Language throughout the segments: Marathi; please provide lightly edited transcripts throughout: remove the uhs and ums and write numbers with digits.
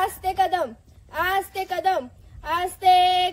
आस्ते कदम आस्ते कदम आस्ते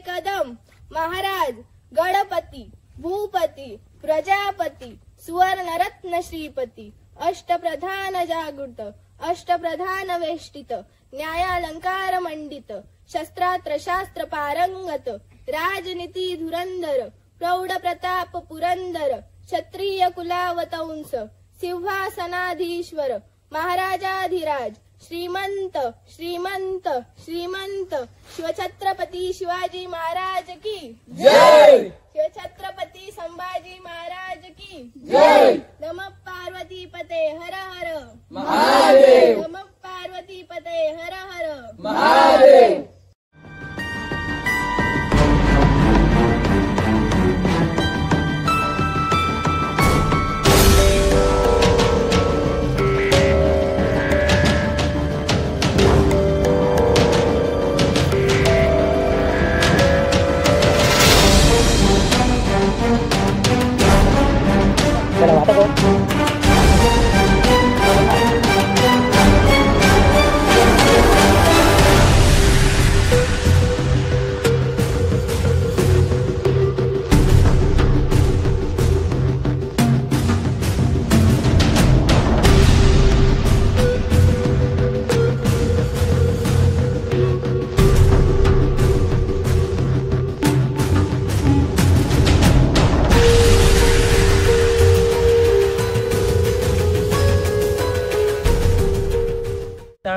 कदम। महाराज गणपती भूपती प्रजापती सुवर्णरत्न श्रीपती अष्टप्रधान जागृत अष्टप्रधान वेष्टित न्यायालंकार मंडित शस्त्रास्त्र शास्त्र पारंगत राजनीती धुरंधर प्रौढ प्रताप पुरंदर क्षत्रिय कुलावतंस सिंहासनाधीश्वर महाराजाधिराज श्रीमंत श्रीमंत श्रीमंत शिवछत्रपती शिवाजी महाराज की जय। शिवछत्रपती संभाजी महाराज की जय। नमः पार्वती पते हर हर महादेव। नमः पार्वती पते हर हर महादेव।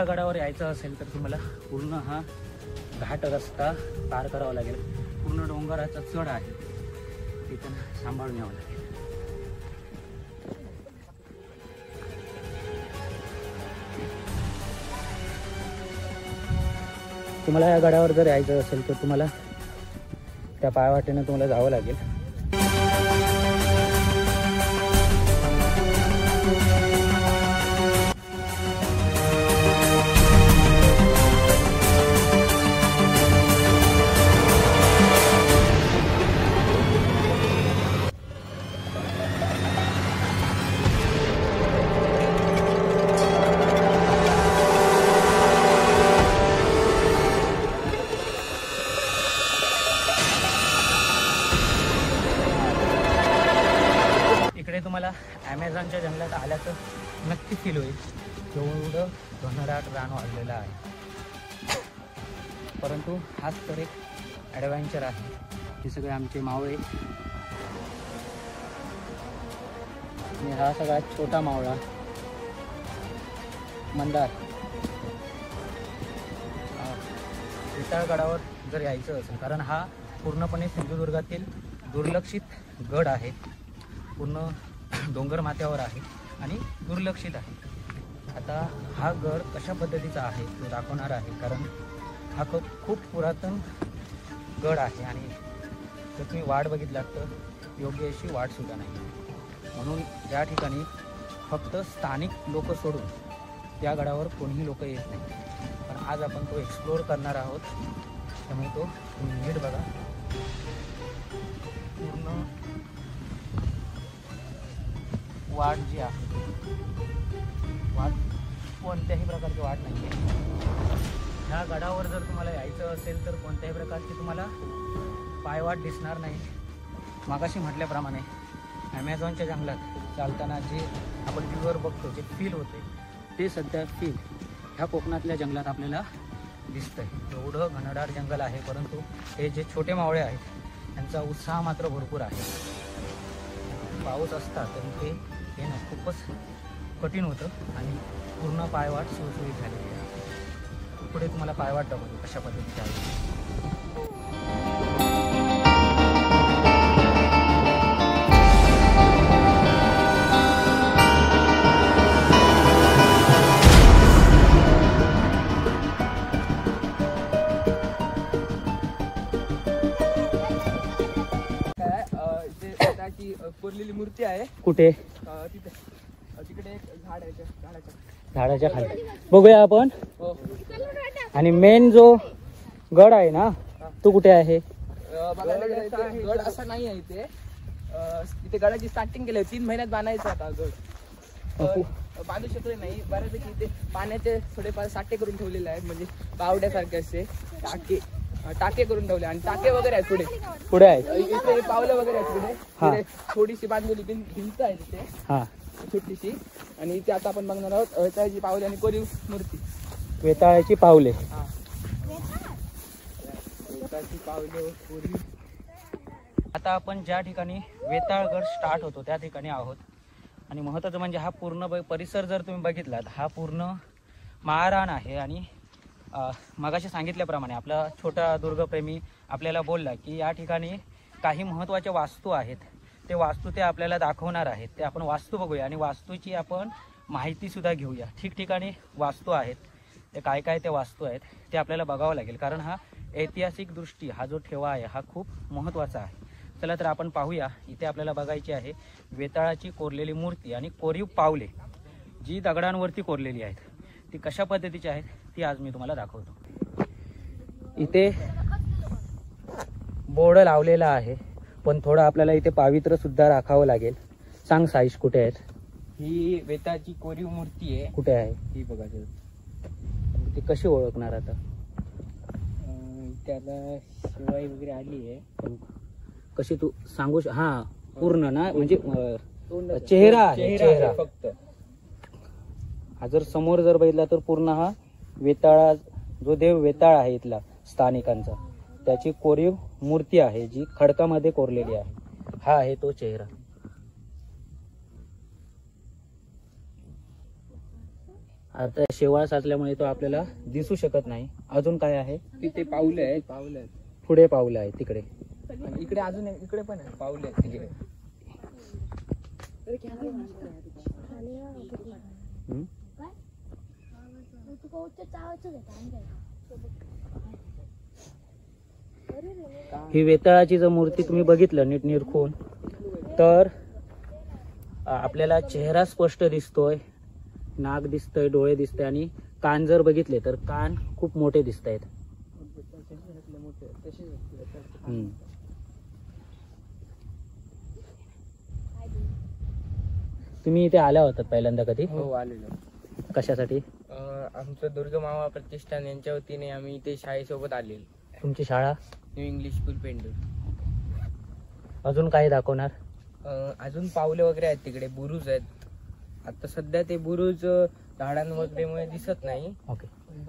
गडावर यायचं असेल तर तुम्हाला पूर्ण हा घाट रस्ता पार करावा लागेल। पूर्ण डोंगराचा चढ आहे, तिथून सांभाळून यावं लागेल। तुम्हाला या गडावर जर यायचं असेल तर तुम्हाला त्या पायवाटेने तुम्हाला जावं लागेल। तुम्हाला ॲमेझॉनच्या जंगलात आल्याचं नक्की फील होईल। एवढं घनदाट रान वाढलेलं आहे, परंतु हाच तर एक ॲडव्हेंचर आहे। हे सगळे आमचे मावळे आणि हा सगळ्यात छोटा मावळा मंदार। विशाळगडावर जर यायचं असेल, कारण हा पूर्णपणे सिंधुदुर्गातील दुर्लक्षित गड आहे, पूर्ण डोंगर माथ्यावर आहे आणि दुर्लक्षित आहे। आता हा गड कशा पद्धतीचा आहे तो दाखवणार आहे, कारण हा खूप पुरातन गड आहे आणि जर तुम्ही वाट बघितलात तर योग्य अशी वाट सुद्धा नाही। म्हणून या ठिकाणी फक्त स्थानिक लोक सोडून त्या गडावर कोणीही लोक येत नाही। पण आज आपण तो एक्सप्लोअर करणार आहोत, त्यामुळे तो तुम्ही नीट बघा। पूर्ण वाट जी आहे, वाट कोणत्याही प्रकारची वाट नाही आहे। ह्या गडावर जर तुम्हाला यायचं असेल तर कोणत्याही प्रकारची तुम्हाला पायवाट दिसणार नाही। मागाशी म्हटल्याप्रमाणे ॲमेझॉनच्या जंगलात चालताना जे आपण व्ह्यूवर बघतो, जे फील होते, ते सध्या फील ह्या कोकणातल्या जंगलात आपल्याला दिसतंय। एवढं घनदाट जंगल आहे, परंतु हे जे छोटे मावळे आहेत त्यांचा उत्साह मात्र भरपूर आहे। पाऊस असता तरी ते येणं खूपच कठीण होतं आणि पूर्ण पायवाट सुरसुरीत झालेली आहे। पुढे तुम्हाला पायवाट दाखवतो कशा पद्धतीची आहे। कोरलेली मूर्ती आहे कुठे? तिथे तिकडे एक झाड आहे, झाडाच्या खाली बघूया आपण। आणि मेन जो गड आहे ना तो कुठे आहे? गड असा नाही आहे इथे, इथे गडाची स्टार्टिंग केली 3 महिन्यात बांधायचा होता गड। बांधू शकले नाही. बऱ्यापैकी इथे पाण्याचे थोडेफार साठे करून ठेवलेले आहेत, म्हणजे बावड्यासारखे असे टाके करून ठेवले आणि टाके वगैरे आहेत पुढे आहेत. इथे पावलं वगैरे आहेत हा. पुढे. थोडीशी बांधलेली भिंत आहे तिथे हा, छोटीशी. आणि इथे आता आपण बघणार आहोत वेताळाची पावले आणि कोरीव मूर्ती. वेताळाची पावले. हा, वेताळाची पावले कोरीव. आता आपण ज्या ठिकाणी वेताळगड स्टार्ट होतो त्या ठिकाणी आहोत. आणि महत्त्वाचं म्हणजे हा पूर्ण परिसर जर तुम्ही बघितलात, हा पूर्ण महाराण आहे. आणि मगाशी सांगितल्याप्रमाणे आपला छोटा दुर्गप्रेमी आपल्याला बोलला की या ठिकाणी काही महत्त्वाच्या वास्तू आहेत. ते वास्तू ते आपल्याला दाखवणार आहेत. ते आपण वास्तू बघूया आणि वास्तूची आपण माहितीसुद्धा घेऊया. ठिकठिकाणी वास्तू आहेत. ते काय काय ते वास्तू आहेत ते आपल्याला बघावं लागेल, कारण हा ऐतिहासिक दृष्टी हा जो ठेवा आहे हा खूप महत्त्वाचा आहे. चला तर आपण पाहूया. इथे आपल्याला बघायची आहे वेताळाची कोरलेली मूर्ती आणि कोरीव पावले जी दगडांवरती कोरलेली आहेत. ती कशा पद्धतीची आहेत ती आज मी तुम्हाला दाखवतो. इथे बोर्ड लावलेला आहे, पण थोडं आपल्याला इथे पावित्र्य सुद्धा राखावं लागेल. सांग साईश, कुठे आहेत? ही वेताळाची कोरीव मूर्ती आहे. कुठे आहे ही बघा ती कशी ओळखणार आता? त्याला शिवाई वगैरे आली आहे. कशी तू सांगू हा पूर्ण ना, म्हणजे चेहरा आहे, चेहरा फक्त. हा जर समोर जर बघितला तर पूर्ण हा वेताळा, जो देव वेताळ आहे इथला स्थानिकांचा, त्याची कोरीव मूर्ती आहे जी खडकामध्ये कोरलेली आहे. हा आहे तो चेहरा. आता शेवाळ साचल्यामुळे तो आपल्याला दिसू शकत नाही. अजून काय आहे? तिथे पावले आहेत. पावले आहेत पुढे पावलं आहे तिकडे. आणि इकडे अजून इकडे पण आहे पावले आहेत तिकडे. ही वेताळाची जर मूर्ती तुम्ही बघितलं नीट निरखून तर आपल्याला चेहरा स्पष्ट दिसतोय, नाक दिसतंय, डोळे दिसते आणि कान जर बघितले तर कान खूप मोठे दिसत आहेत. तुम्ही इथे आल्या होतात पहिल्यांदा कधी? हो, आलेलो. कशासाठी? आमचं दुर्ग मावा प्रतिष्ठान यांच्या वतीने आम्ही इथे शाळेसोबत आलेलो. तुमची शाळा? New English school Pendur. अजून काय दाखवणार? अजून पावले वगैरे आहेत तिकडे, बुरुज आहेत. आता सध्या ते बुरुज झाडां वगैरेमुळे दिसत नाही. ओके,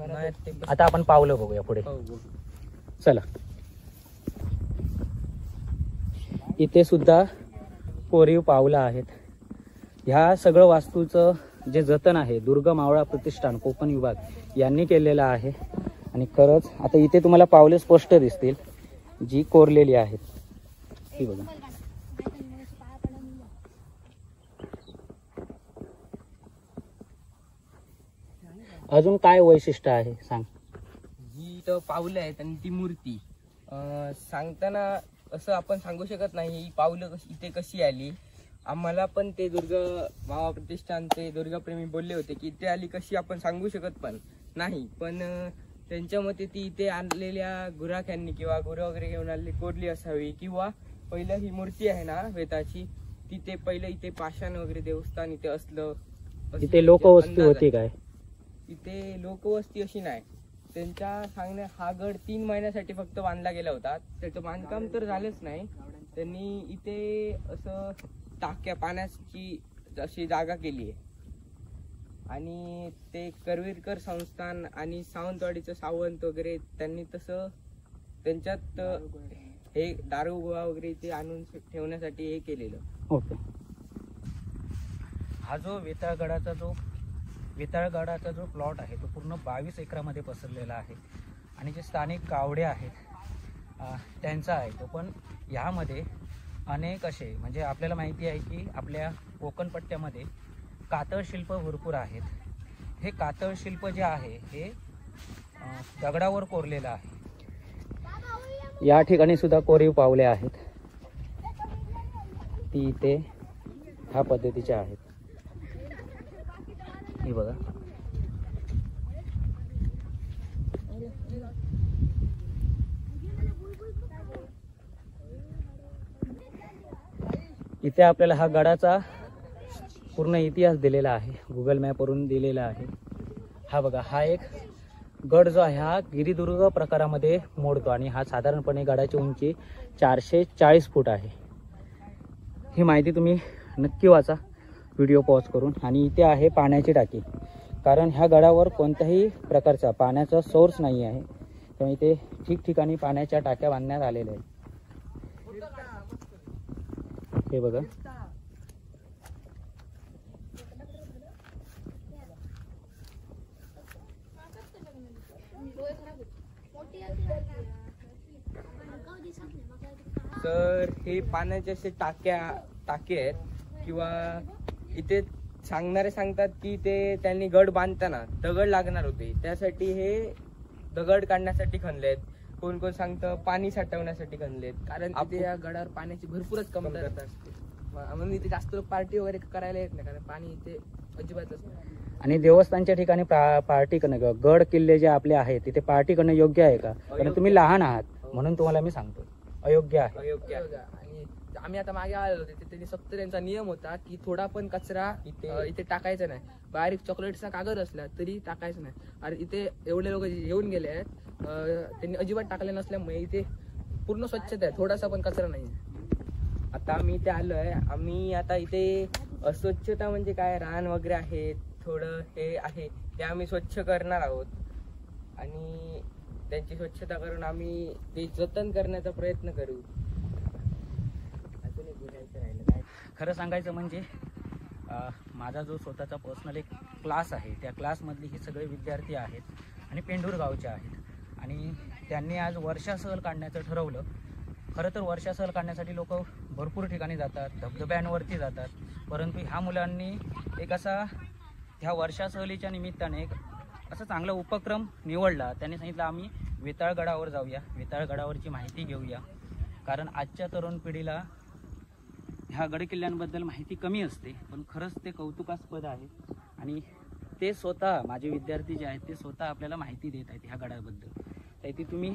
नाही ते. आता आपण पावलं बघूया पुढे. हो, चला. इथे सुद्धा कोरीव पावलं आहेत. ह्या सगळं वास्तूचं जे जतन आहे दुर्ग मावळा प्रतिष्ठान कोकण विभाग यांनी केलेलं आहे. आणि खरंच आता इथे तुम्हाला पावले स्पष्ट दिसतील जी कोरलेली आहेत. ही बघा. अजून काय वैशिष्ट्य आहे सांग? जी तर पावलं आहेत आणि ती मूर्ती सांगताना असं आपण सांगू शकत नाही ही पावलं इथे कशी आली. आम्हाला पण ते दुर्ग मावा प्रतिष्ठान ते दुर्गाप्रेमी बोलले होते की इथे आली कशी आपण सांगू शकत पण नाही. पण त्यांच्या मते ती इथे आणलेल्या गुराख्यांनी किंवा गुरं वगैरे घेऊन आलेली कोरली असावी. किंवा पहिलं ही मूर्ती आहे ना वेताची, तिथे पहिलं इथे पाषाण वगैरे देवस्थान इथे असलं. इथे लोकवस्ती होती काय? इथे लोकवस्ती अशी नाही. त्यांच्या सांगण्या हा गड 3 महिन्यासाठी फक्त बांधला गेला होता. त्याचं बांधकाम तर झालंच नाही. त्यांनी इथे असं टाक्या पाण्याची अशी जागा केली आहे. आणि ते करवीरकर संस्थान आणि सावंतवाडीचं सावंत वगैरे त्यांनी तसं त्यांच्यात हे दारू गोळा वगैरे इथे आणून ठेवण्यासाठी हे केलेलं. ओके. हा जो वेताळगडाचा जो प्लॉट आहे तो पूर्ण 22 एकरामध्ये पसरलेला आहे. आणि जे स्थानिक गावडे आहेत त्यांचा आहे तो. पण ह्यामध्ये अनेक असे म्हणजे आपल्याला माहिती आहे की आपल्या कोकण पट्ट्यामध्ये कातळ शिल्प भरपूर आहेत. हे कातळ शिल्प जे आहे हे दगडावर कोरलेलं आहे. या ठिकाणी सुद्धा कोरीव पावले आहेत. ती इथे ह्या पद्धतीचे आहेत. हे बघा. इथे आपल्याला हा गडाचा पूर्ण इतिहास दिलेला आहे, गुगल मॅपवरून दिलेला आहे. हा बघा, हा एक गड जो आहे हा गिरिदुर्ग प्रकारामध्ये मोडतो आणि हा साधारणपणे गडाची उंची 440 फूट आहे. ही माहिती तुम्ही नक्की वाचा व्हिडिओ पॉज करून. आणि इथे आहे पाण्याची टाकी, कारण ह्या गडावर कोणत्याही प्रकारचा पाण्याचा सोर्स नाही आहे, त्यामुळे इथे ठिकठिकाणी पाण्याच्या टाक्या बांधण्यात आलेल्या आहेत. हे बघा, तर हे पाण्याचे असे टाके आहेत किंवा इथे सांगणारे सांगतात की ते त्यांनी गड बांधताना दगड लागणार होते, त्यासाठी हे दगड काढण्यासाठी खणलेत. कोण कोण सांगतं पाणी साठवण्यासाठी खणलेत, कारण इथे या गडावर पाण्याची भरपूरच कमतरता असते, म्हणून इथे जास्त लोक पार्टी वगैरे करायला येत नाही, कारण पाणी इथे अजिबातच नाही. आणि देवस्थानच्या ठिकाणी पार्टी करणं, गड किल्ले जे आपले आहेत तिथे पार्टी करणं योग्य आहे का? कारण तुम्ही लहान आहात म्हणून तुम्हाला मी सांगतो, अयोग्य आहे. अयोग्य आहे. आणि आम्ही आता मागे आलेलो होते, त्यांनी सक्त त्यांचा नियम होता की थोडा पण कचरा इथे टाकायचा नाही. बारीक चॉकलेटचा कागद असला तरी टाकायचा नाही. आणि इथे एवढे लोक येऊन गेले आहेत, त्यांनी अजिबात टाकले नसल्यामुळे इथे पूर्ण स्वच्छता आहे, थोडासा पण कचरा नाही. आता आम्ही इथे आलोय, आम्ही आता इथे अस्वच्छता म्हणजे काय, रान वगैरे आहे, थोडं हे आहे ते आम्ही स्वच्छ करणार आहोत आणि त्यांची स्वच्छता करून आम्ही ते जतन करण्याचा प्रयत्न करू. अजून एक बोलायचं राहिलं काय, खरं सांगायचं म्हणजे माझा जो स्वतःचा पर्सनल एक क्लास आहे, त्या क्लासमधले हे सगळे विद्यार्थी आहेत आणि पेंढूर गावचे आहेत. आणि त्यांनी आज वर्षा सहल काढण्याचं ठरवलं. खरं तर वर्षा सहल काढण्यासाठी लोक भरपूर ठिकाणी जातात, धबधब्यांवरती जातात, परंतु ह्या मुलांनी एक असा ह्या वर्षा सहलीच्या निमित्ताने एक असा चांगला उपक्रम निवडला. त्यांनी सांगितलं आम्ही वेताळगडावर जाऊया, वेताळगडावरची माहिती घेऊया, कारण आजच्या तरुण पिढीला ह्या गडकिल्ल्यांबद्दल माहिती कमी असते, पण खरंच ते कौतुकास्पद आहे. आणि ते स्वतः माझे विद्यार्थी जे आहेत ते स्वतः आपल्याला माहिती देत आहेत ह्या गडाबद्दल. तर ती तुम्ही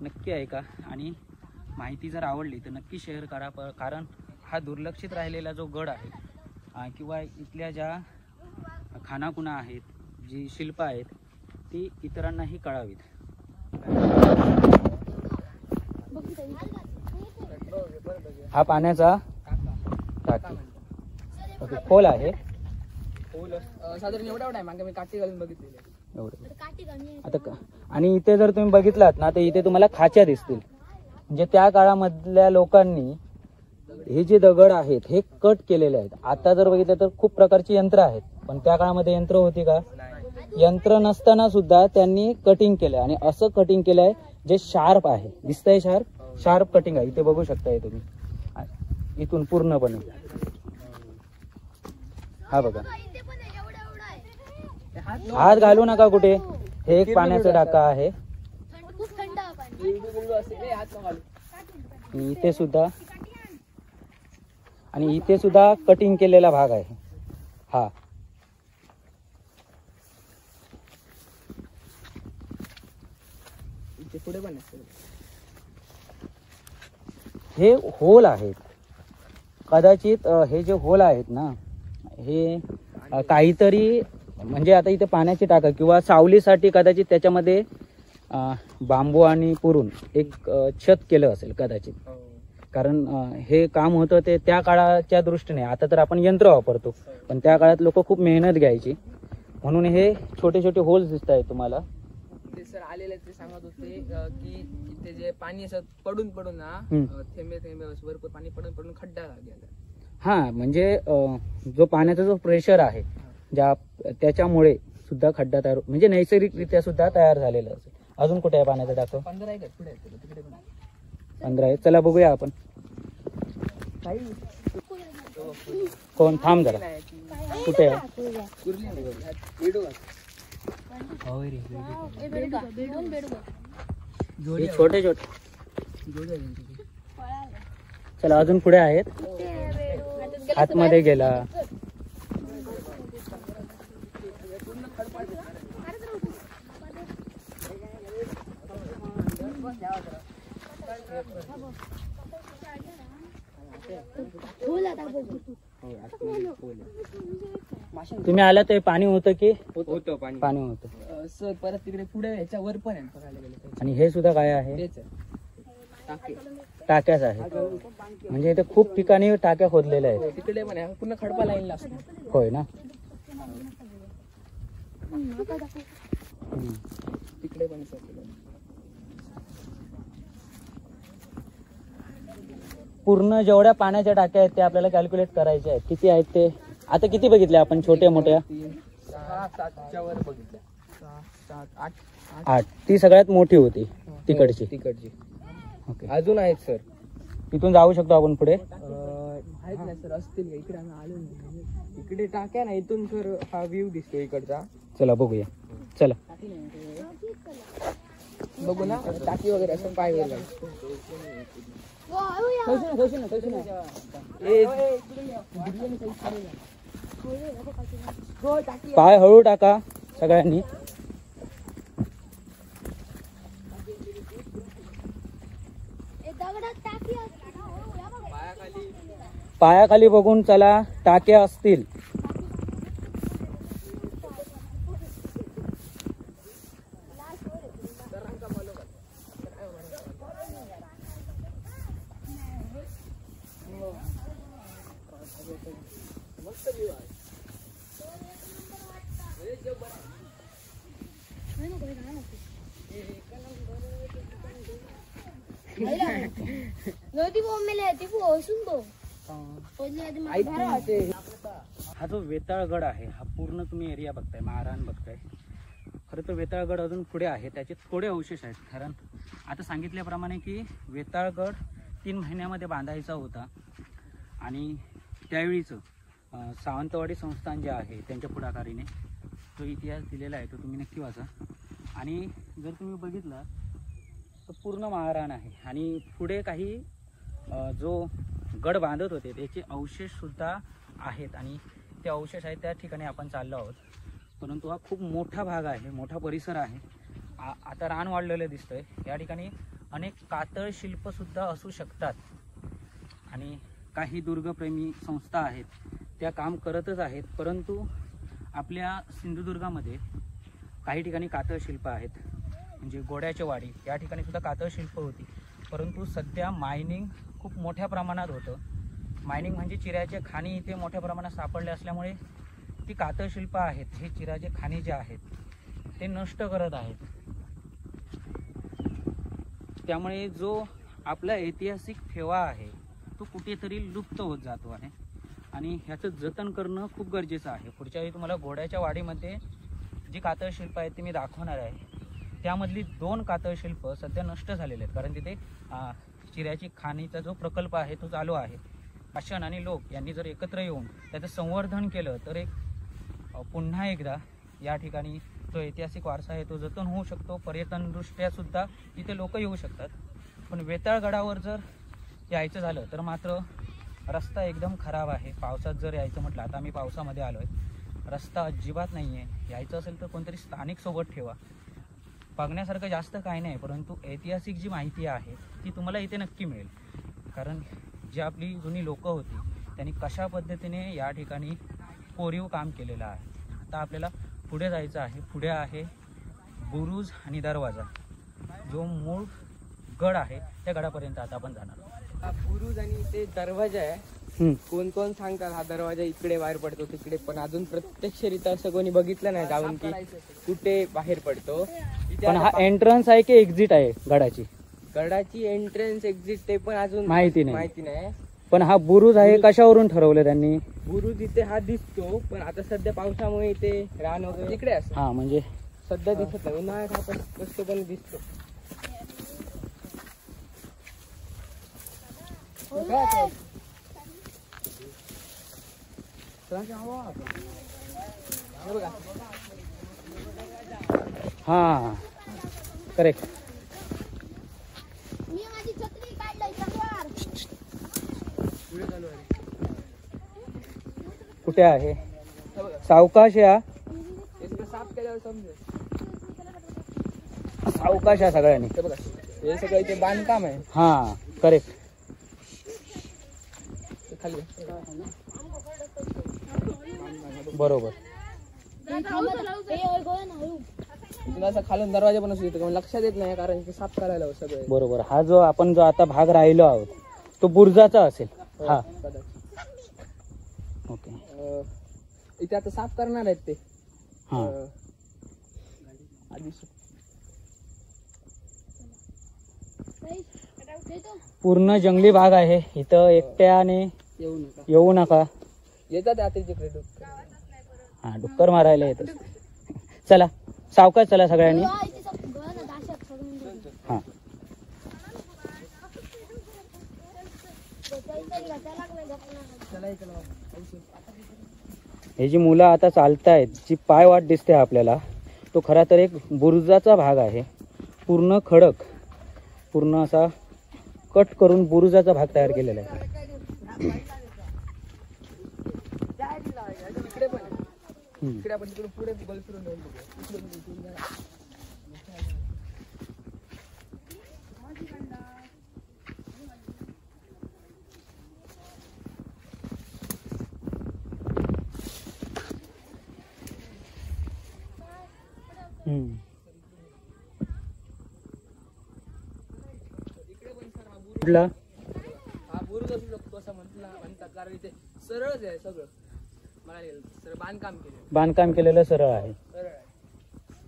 नक्की ऐका आणि माहिती जर आवडली तर नक्की शेअर करा, कारण हा दुर्लक्षित राहिलेला जो गड आहे किंवा इथल्या ज्या खानाखुणा आहेत, जी शिल्प आहेत ती इतरांनाही कळावीत. हा पाण्याचा टाकी ओके, खोल आहे, साधारण एवढा आहे. मागे मी काठी घालून बघितलेली आता. आणि इथे जर तुम्ही बघितलात ना तर इथे तुम्हाला खाच्या दिसतील, म्हणजे त्या काळामधल्या लोकांनी हे जे दगड आहेत हे कट केलेले आहेत. आता जर बघितलं तर खूप प्रकारची यंत्र आहेत, पण त्या काळामध्ये यंत्र होती का? यंत्र नसताना सुद्धा त्यांनी कटिंग केलंय. आणि असं कटिंग केलंय जे शार्प आहे, दिसतंय शार्प कटिंग आहे. इथे बघू शकताय तुम्ही इथून पूर्णपणे. हा बघा, हात घालू नका कुठे. हे एक पाण्याचा टाका आहे. इथे सुद्धा आणि इथे सुद्धा कटिंग केलेला भाग आहे. हा पुढे पण हे होल आहेत. कदाचित हे जे होल आहेत ना हे काहीतरी म्हणजे आता इथे पाण्याची टाका किंवा सावलीसाठी कदाचित त्याच्यामध्ये बांबू आणि पुरून एक छत केलं असेल कदाचित. कारण हे काम होतं ते त्या काळाच्या दृष्टीने. आता तर आपण यंत्र वापरतो, पण त्या काळात लोक खूप मेहनत घ्यायची, म्हणून हे छोटे छोटे होल्स दिसत आहेत तुम्हाला. ते सर आलेले ते सांगत होते की इथे जे पाणी असं पडून ना थेंबे भरपूर पाणी पडून खड्डा गेला. हा म्हणजे जो पाण्याचा जो प्रेशर आहे ज्या त्याच्यामुळे सुद्धा खड्डा तयार, म्हणजे नैसर्गिकरित्या सुद्धा तयार झालेला असेल. अजून कुठे आहे पाण्याचा टाका? 15 आहे का पुढे तिकडे 15 आहे. चला बघूया आपण. कोण? थांब जरा. कुठे आहे? छोटे छोटे. चला अजून पुढे आहेत. आतमध्ये गेला. तुम्ही आला ते पाणी होतं की होतं पाणी. पाणी होतं. सर परत तिकडे पुढे ह्याच्या वर पण आहे बघायला गेलं तर. आणि हे सुद्धा काय आहे? तेच आहे. टाके. टाक्याच आहे. म्हणजे इथे खूप ठिकाणी टाक्या खोदलेल्या आहेत. तिकडे पण आहे पूर्ण खडपा लाईनला असतो. होय ना. तिकडे पण सर. पूर्ण जेवढ्या पाण्याच्या टाक्या आहेत ते आपल्याला कॅल्क्युलेट करायचे आहेत. किती आहेत ते आता किती बघितले आपण? छोट्या मोठ्या 6, 7च्या वर बघितलं. 6, 7, 8. 8. ती सगळ्यात मोठी होती तिकडची. तिकडची ओके. अजून आहेत सर. तिथून जाऊ शकतो आपण पुढे? आहेत ना सर, असतील का? इकडे आम्ही आलो नाही. इकडे टाक्या ना, इथून सर हा व्ह्यू दिसतो इकडचा. चला बघूया. चला बघू ना टाकी वगैरे असं पाय वगैरे. पाय हळू टाका सगळ्यांनी. पायाखाली बघून चला, टाक्या असतील. हा जो वेताळगड आहे हा पूर्ण तुम्ही एरिया बघताय, महाराण बघताय. खरं तर वेताळगड अजून पुढे आहे, त्याचे थोडे अवशेष आहेत. कारण आता सांगितल्याप्रमाणे की वेताळगड 3 महिन्यामध्ये बांधायचा होता आणि त्यावेळीचं सावंतवाडी संस्थान जे आहे त्यांच्या पुढाकारीने तो इतिहास दिलेला आहे, तो तुम्ही नक्की वाचा. आणि जर तुम्ही बघितलं तर पूर्ण महाराण आहे आणि पुढे काही जो गड बांधत होते त्याचे अवशेषसुद्धा आहेत आणि ते अवशेष आहेत त्या ठिकाणी आपण चाललो आहोत. परंतु हा खूप मोठा भाग आहे, मोठा परिसर आहे. आता रान वाढलेलं दिसतंय. या ठिकाणी अनेक कातळ शिल्पसुद्धा असू शकतात आणि काही दुर्गप्रेमी संस्था आहेत त्या काम करतच आहेत. परंतु आपल्या सिंधुदुर्गामध्ये काही ठिकाणी कातळ शिल्प आहेत, म्हणजे गोड्याचे वाडी या ठिकाणी सुद्धा कातळ शिल्प होती. परंतु सध्या मायनिंग खूप मोठ्या प्रमाणात होतं. मायनिंग म्हणजे चिऱ्याचे खाणी इथे मोठ्या प्रमाणात सापडले असल्यामुळे ती कातळ शिल्प आहेत, हे चिऱ्याचे खाणी जे आहेत ते नष्ट करत आहेत. त्यामुळे जो आपला ऐतिहासिक ठेवा आहे तो कुठेतरी लुप्त होत जातो आहे आणि ह्याचं जतन करणं खूप गरजेचं आहे. पुढच्या वेळी तुम्हाला घोड्याच्या वाडीमध्ये जी कातळ शिल्प आहेत ती मी दाखवणार आहे. त्यामधली 2 कातळ शिल्प सध्या नष्ट झालेले आहेत, कारण तिथे चिऱ्याची खाणीचा जो प्रकल्प आहे तो चालू आहे. शासन आणि लोक यांनी जर एकत्र येऊन त्याचं संवर्धन केलं तर पुन्हा एकदा या ठिकाणी जो ऐतिहासिक वारसा आहे तो जतन होऊ शकतो. पर्यटनदृष्ट्या सुद्धा इथे लोक येऊ शकतात. पण वेताळगडावर जर यायचं झालं तर मात्र रस्ता एकदम खराब आहे. पावसात जर यायचं म्हटलं, आता आम्ही पावसामध्ये आलो आहे, रस्ता अजिबात नाही आहे. यायचं असेल तर कोणतरी स्थानिक सोबत ठेवा. बघण्यासारखं जास्त काही नाही, परंतु ऐतिहासिक जी माहिती आहे ती तुम्हाला इथे नक्की मिळेल. कारण जी आपली जुनी लोकं होती त्यांनी कशा पद्धतीने या ठिकाणी कोरीव काम केलेलं आहे. आता आपल्याला पुढे जायचं आहे. पुढे आहे बुरुज आणि दरवाजा, जो मूळ गड आहे त्या गडापर्यंत आता आपण जाणार आहोत. हा बुरुज आणि ते दरवाजा आहे. कोण कोण सांगतात हा दरवाजा इकडे बाहेर पडतो तिकडे, पण अजून प्रत्यक्षरित्या असं कोणी बघितलं नाही जाऊन की कुठे बाहेर पडतो. पण हा एंट्रन्स आहे की एक्झिट आहे गडाची? गडाची एंट्रन्स एक्झिट ते पण अजून माहिती नाही. पण हा बुरुज आहे कशावरून ठरवलं त्यांनी? बुरुज इथे हा दिसतो, पण आता सध्या पावसामुळे इथे रान वगैरे तिकडे असतो. हा म्हणजे सध्या दिसत नाही. उन्हाळ्यात हा पण कसतो पण दिसतो. हा करेक्ट. कुठे आहे? सावकाश या, साफ केल्यावर समजेल. सावकाश या सगळ्यांनी. हे सगळं इथे बांधकाम आहे. हा करेक्ट. खाली बरोबर. तुला असं खालून दरवाजा पण असू येतो लक्षात येत नाही कारण की साफ करायला हवं सगळं. बरोबर. हा जो आपण जो आता भाग राहिलो आहोत तो बुरुजाचा असेल. हा कदाचित. ओके. इथे आता साफ करणार आहेत ते. हा आधी पूर्ण जंगली भाग आहे इथं. एकट्याने येऊ नका. येतात आता तिकडे हा डुक्कर मारायला येत. चला सावकाश चला सगळ्यांनी. हा हे जी मुलं आता चालतायत, जी पायवाट दिसते आपल्याला, तो खरा तर एक बुरुजाचा भाग आहे. पूर्ण खडक, पूर्ण असा कट करून बुरुजाचा भाग तयार केलेला आहे. इकडे आपण तिकडे पुढे गोल फिरून जाऊन बघूया. कुठला हा बुरुज असू शकतो असं म्हणतात कारण इथे सरळच आहे सगळं. मला सरळ बांधकाम केलेलं सरळ आहे. सरळ आहे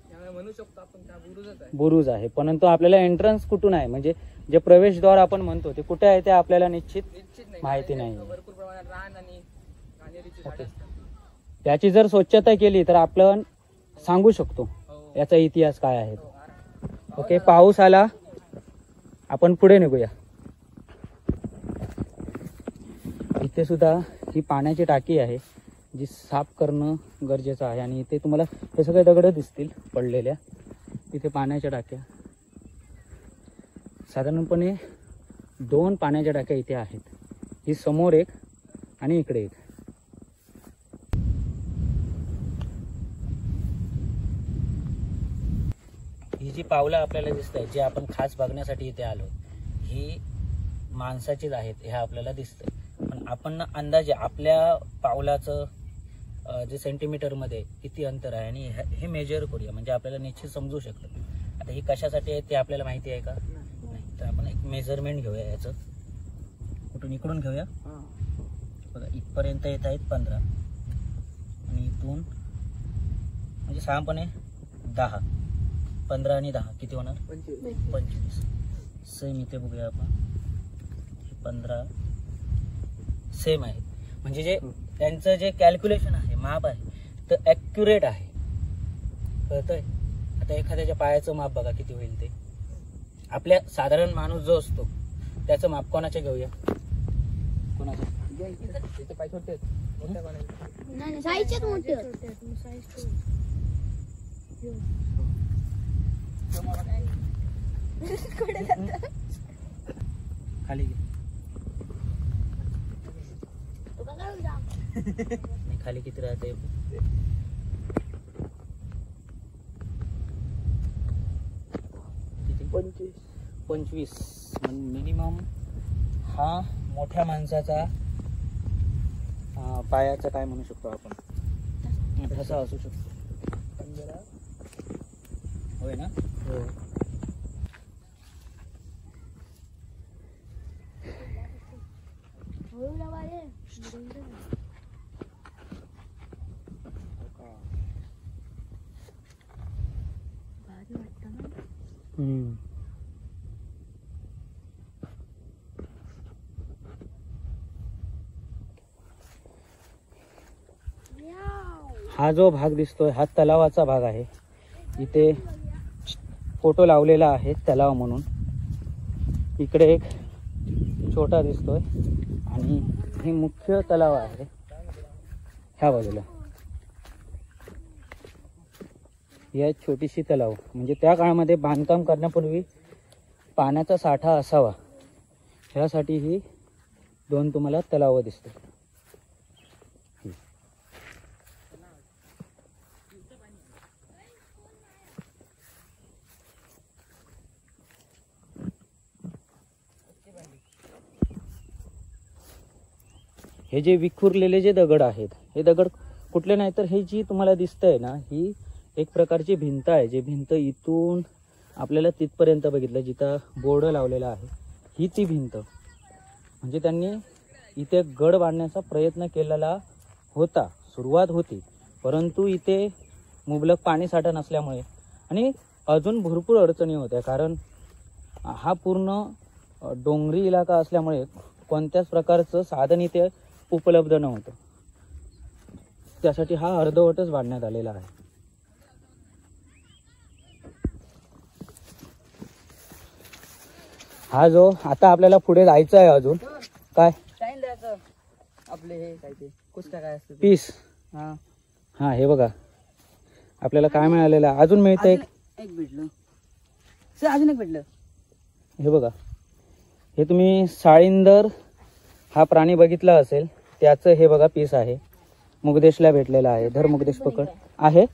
त्यामुळे म्हणू शकतो आपण त्या बुरुजच आहे. बुरुज आहे. परंतु आपल्याला एंट्रन्स कुठून आहे म्हणजे जे प्रवेशद्वार आपण म्हणतो ते कुठे आहे ते आपल्याला निश्चित माहिती नाही. भरपूर प्रमाणात रान आणि घाणेरीची झाडे असतात. त्याची जर स्वच्छता केली तर आपण सांगू शकतो याचा इतिहास काय आहे. ओके. पाऊस आला, आपण पुढे निघूया. इथे सुद्धा ही पाण्याची टाकी आहे जी साफ करणं गरजेचं आहे. आणि इथे तुम्हाला हे सगळे दगड दिसतील पडलेल्या. इथे पाण्याच्या टाक्या, साधारणपणे 2 पाण्याच्या टाक्या इथे आहेत. ही समोर एक आणि इकडे एक. ही जी पावलं आपल्याला दिसत आहेत, जे आपण खास बघण्यासाठी इथे आलो, ही माणसाचीच आहेत हे आपल्याला दिसतंय. पण आपण अंदाजे आपल्या पावलाचं जे सेंटीमीटरमध्ये किती अंतर आहे आणि हे मेजर करूया म्हणजे आपल्याला निश्चित समजू शकतं. आता ही कशासाठी आहे ते आपल्याला माहिती आहे का? नाही. तर आपण एक मेजरमेंट घेऊया याचं. कुठून? इकडून घेऊया. बघा इथपर्यंत येत आहेत 15 आणि इथून म्हणजे साधारणपणे 10. 15 आणि 10 किती होणार? 25. सेम इथे बघूया आपण. 15 सेम आहे. म्हणजे जे त्यांचं जे कॅल्क्युलेशन आहे, माप आहे, तर ॲक्युरेट आहे. कळतंय? आता एखाद्याच्या पायाचं माप बघा किती होईल ते. आपल्या साधारण माणूस जो असतो त्याचं माप कोणाचे घेऊया? कोणाचे? पाय छोटे आहेत. मोठ्या खाली घे. नाही, खाली किती राहते? 25. मिनिमम हा मोठ्या माणसाचा पायाचा काय म्हणू शकतो आपण, तसा असू शकतो. 15 होय ना? हो. हा जो भाग दिसतोय हा तलावाचा भाग आहे. इथे फोटो लावलेला आहे तलाव म्हणून. इकडे एक छोटा दिसतोय आणि हे मुख्य तलाव आहे ह्या बाजूला. ही छोटीशी तलाव म्हणजे त्या काळामध्ये बांधकाम करण्यापूर्वी पाण्याचा साठा असावा ह्यासाठी ही 2 तुम्हाला तलाव दिसते. हे जे विखुरलेले जे दगड आहेत, हे दगड कुठले नाही तर हे जी तुम्हाला दिसतंय ना, ही एक प्रकारची भिंत आहे. जी भिंत इथून आपल्याला तिथपर्यंत बघितलं, जिथं बोर्ड लावलेला आहे, ही ती भिंत. म्हणजे त्यांनी इथे गड बांधण्याचा प्रयत्न केलेला होता, सुरुवात होती. परंतु इथे मुबलक पाणीसाठा नसल्यामुळे आणि अजून भरपूर अडचणी होत्या. कारण हा पूर्ण डोंगरी इलाका असल्यामुळे कोणत्याच प्रकारचं साधन इथे उपलब्ध नव्हतं. त्यासाठी हा अर्धवटच बांधण्यात आलेला आहे. हा जो आता आपल्याला पुढे जायचं आहे अजून काय आपले हे काय ते कुस्त्या काय असतं पीस. हा हा हे बघा आपल्याला काय मिळालेलं आहे. अजून मिळतं एक भेटलं सर, अजून एक भेटलं. हे बघा, हे तुम्ही साळींदर हा प्राणी बघितला असेल, त्याचं हे बघा पीस आहे. मुगदेशला भेटलेला आहे. धर मुगदेश पकड आहे.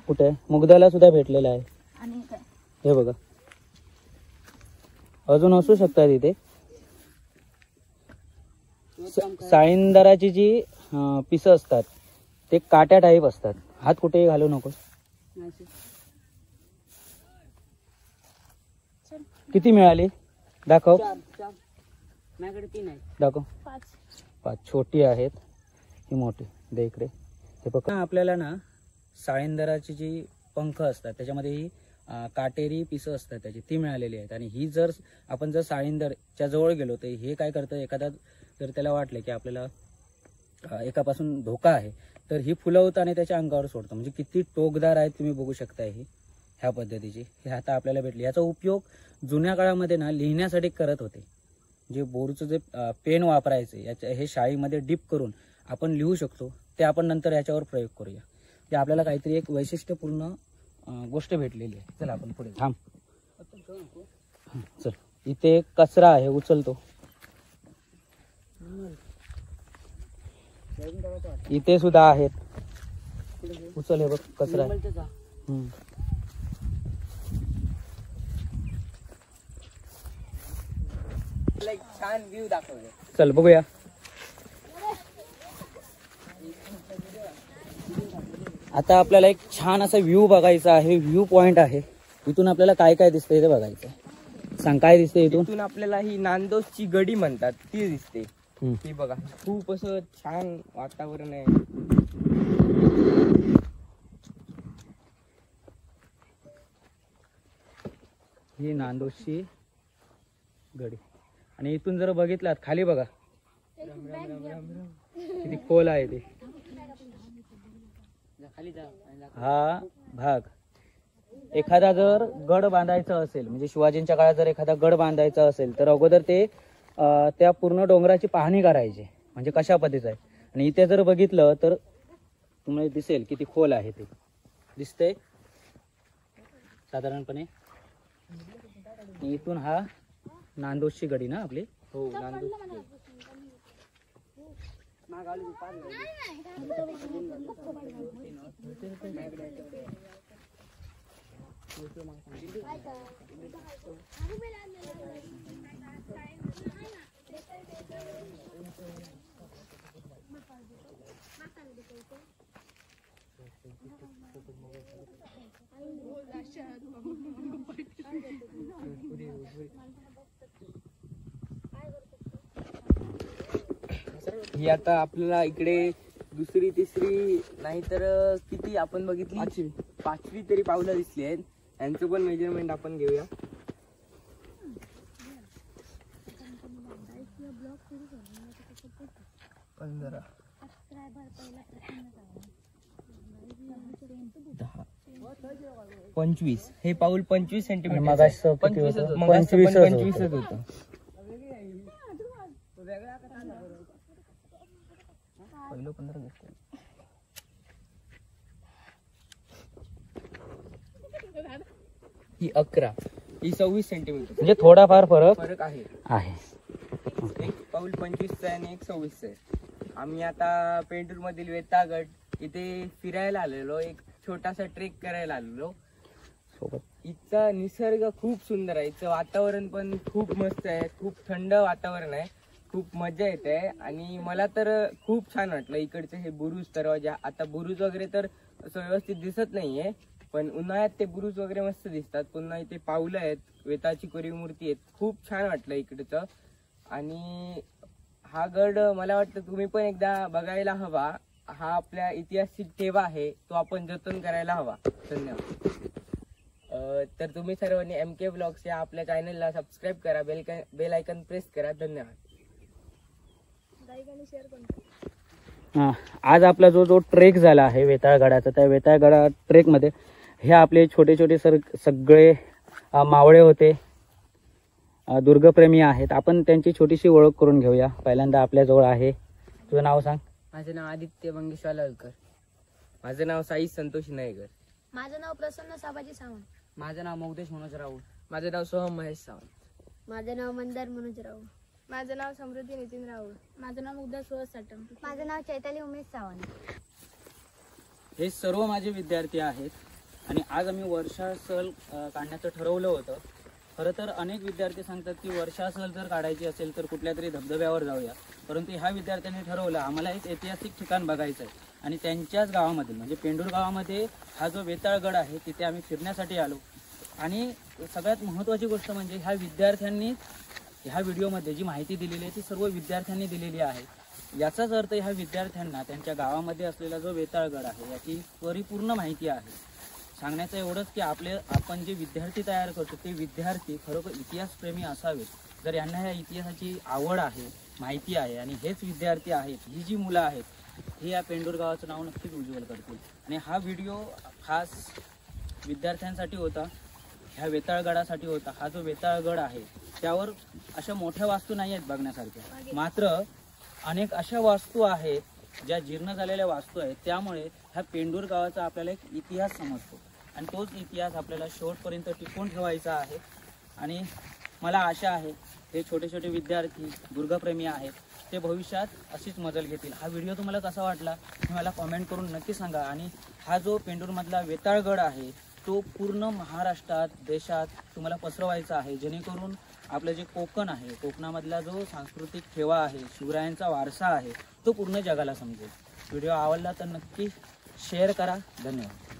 कुठे मुगदाला सुद्धा भेटलेला आहे. हे बघा, अजून असू शकतात इथे. साळींदराची जी पिसं असतात ते काट्या टाईप असतात. हात कुठेही घालू नको. किती मिळाली दाखव. माझ्याकडे 3 आहे. दाखव. 5 छोटी आहेत, ही मोठी. दे इकडे. हे बघ आपल्याला ना साळींदराची जी पंख असतात त्याच्यामध्ये ही काटेरी पिसं असतात त्याची, ती मिळालेली आहेत. आणि ही जर आपण जर साळींदरच्या जवळ गेलो तर हे काय करतं, एखादा जर त्याला वाटलं की आपल्याला एकापासून धोका आहे तर ही फुलवतं आणि त्याच्या अंगावर सोडतं. म्हणजे किती टोकदार आहेत तुम्ही बघू शकताय. ही ह्या पद्धतीची हे आता आपल्याला भेटली. याचा उपयोग जुन्या काळामध्ये ना लिहिण्यासाठी करत होते. जे बोरूचं जे पेन वापरायचे याच्या हे शाईमध्ये डिप करून आपण लिहू शकतो, ते आपण नंतर याच्यावर प्रयोग करूया. ते आपल्याला काहीतरी एक वैशिष्ट्यपूर्ण गोष्ट भेटलेली आहे. चला आपण पुढे थांब. चल, इथे कचरा आहे, उचलतो. इथे सुद्धा आहेत, उचल. हे बघ कचरा आहे. छान व्ह्यू दाखवले. चल बघूया. आता आपल्याला एक छान असा व्ह्यू बघायचा आहे. व्ह्यू पॉइंट आहे. इथून आपल्याला काय काय दिसतंय ते बघायचं. सांग काय दिसतंय इथून. इथून आपल्याला ही नांदोसची गडी म्हणतात ती दिसते. ही बघा, खूप असं छान वातावरण आहे. ही नांदोसची गडी. आणि इथून जर बघितलात खाली बघा किती खोल आहे ते. हा भाग एखादा जर गड बांधायचा असेल, म्हणजे शिवाजींच्या काळात जर एखादा गड बांधायचा असेल तर अगोदर ते त्या पूर्ण डोंगराची पाहणी करायची, म्हणजे कशा पद्धतीचं आहे. आणि इथे जर बघितलं तर तुम्हाला दिसेल किती खोल आहे ते. दिसतंय साधारणपणे. इथून हा नांदोसची गडी ना आपली. हो, नांदोस. ही आता आपल्याला इकडे दुसरी तिसरी नाही तर किती आपण बघितली, 5वी तरी पावलं दिसली आहेत. यांचं पण मेजरमेंट आपण घेऊया. पंधरा 25. हे पाऊल 25 सेंटीमीटर. 25 होतं. पहिलं 15 दिसतं. ही 11, ही 26 सेंटीमीटर. म्हणजे थोडाफार फरक आहे. एक पाऊल 25चा आहे आणि एक 26चा आहे. आम्ही आता पेंटूर मधील वेतागड इथे फिरायला आलेलो, एक छोटासा ट्रेक करायला आलेलो. इथचा निसर्ग खूप सुंदर आहे. इथचं वातावरण पण खूप मस्त आहे. खूप थंड वातावरण आहे. खूप मजा येते आणि मला तर खूप छान वाटलं इकडचे हे बुरुज दरवाजा. आता बुरुज वगैरे तर असं व्यवस्थित दिसत नाहीये, पण उन्हाळ्यात ते बुरुज वगैरे मस्त दिसतात. पुन्हा इथे पावलं आहेत, वेताची कोरीव मूर्ती आहेत. खूप छान वाटलं इकडचं. आणि हा गड मला वाटतं तुम्ही पण एकदा बघायला हवा. हा आपल्या ऐतिहासिक ठेवा आहे, तो आपण जतन करायला हवा. धन्यवाद. तर तुम्ही सर्वांनी MK ब्लॉग्स या आपल्या चॅनलला सबस्क्राईब करा, बेल आयकन प्रेस करा. धन्यवाद. आज आपला जो ट्रेक झाला आहे वेताळगडाचा, त्या वेताळगडा ट्रेकमध्ये हे आपले छोटे छोटे सगळे मावळे होते, दुर्गप्रेमी आहेत. आपण त्यांची छोटीशी ओळख करून घेऊया. पहिल्यांदा आपल्याजवळ आहे, तुझं नाव सांग. माझं नाव आदित्य मंगेश वालावलकर. माझं नाव साई संतोष नायकर. माझं नाव प्रसन्न साबाजी सावंत. माझं नाव मौदेश मनोज राऊत. माझं नाव सोहम महेश सावंत. माझं नाव मंदार मनोज राऊळ. माझं नाव समृद्धी नितीन राऊळ. माझं नाव मुग्धा सुहास साटम. माझं नाव चैताली उमेश सावंत. हे सर्व माझे विद्यार्थी आहेत आणि आज आम्ही वर्षा सहल काढण्याचं ठरवलं होतं. खरं तर अनेक विद्यार्थी सांगतात की वर्षा सहल जर काढायची असेल तर कुठल्या तरी धबधब्यावर जाऊया, परंतु ह्या विद्यार्थ्यांनी ठरवलं आम्हाला एक ऐतिहासिक ठिकाण बघायचं आहे आणि त्यांच्याच गावामध्ये म्हणजे पेंडूर गावामध्ये हा जो वेताळगड आहे तिथे आम्ही फिरण्यासाठी आलो. आणि सगळ्यात महत्त्वाची गोष्ट म्हणजे ह्या विद्यार्थ्यांनी ह्या व्हिडिओमध्ये जी माहिती दिलेली आहे ती सर्व विद्यार्थ्यांनी दिलेली आहे. याचाच अर्थ ह्या विद्यार्थ्यांना त्यांच्या गावामध्ये असलेला जो वेताळगड आहे याची परिपूर्ण माहिती आहे. सांगण्याचं एवढंच की आपण जे विद्यार्थी तयार करतो ते विद्यार्थी खरोखर इतिहासप्रेमी असावेत. जर यांना ह्या इतिहासाची आवड आहे, माहिती आहे आणि हेच विद्यार्थी आहेत, ही जी मुलं आहेत ही या पेंडूर गावाचं नाव नक्कीच उज्ज्वल करतील. आणि हा व्हिडिओ खास विद्यार्थ्यांसाठी होता, ह्या वेताळगडासाठी होता. हा जो वेताळगड आहे त्यावर अशा मोठ्या वास्तू नाही आहेत बघण्यासारख्या, मात्र अनेक अशा वास्तू आहेत ज्या जीर्ण झालेल्या वास्तू आहेत. त्यामुळे ह्या पेंडूर गावाचा आपल्याला एक इतिहास समजतो आणि तोच इतिहास आपल्याला शेवटपर्यंत टिकवून ठेवायचा आहे. आणि मला आशा आहे हे छोटे छोटे विद्यार्थी दुर्गप्रेमी आहेत ते भविष्यात अशीच मजल घेतील. हा व्हिडिओ तुम्हाला कसा वाटला हे मला कॉमेंट करून नक्की सांगा. आणि हा जो पेंडूरमधला वेताळगड आहे तो पूर्ण महाराष्ट्रात, देशात तुम्हाला पसरवायचा आहे, जेणेकरून आपलं जे कोकण आहे, कोकणामधला जो सांस्कृतिक ठेवा आहे, शिवरायांचा वारसा आहे, तो पूर्ण जगाला समजेल. व्हिडिओ आवडला तर नक्की शेअर करा. धन्यवाद.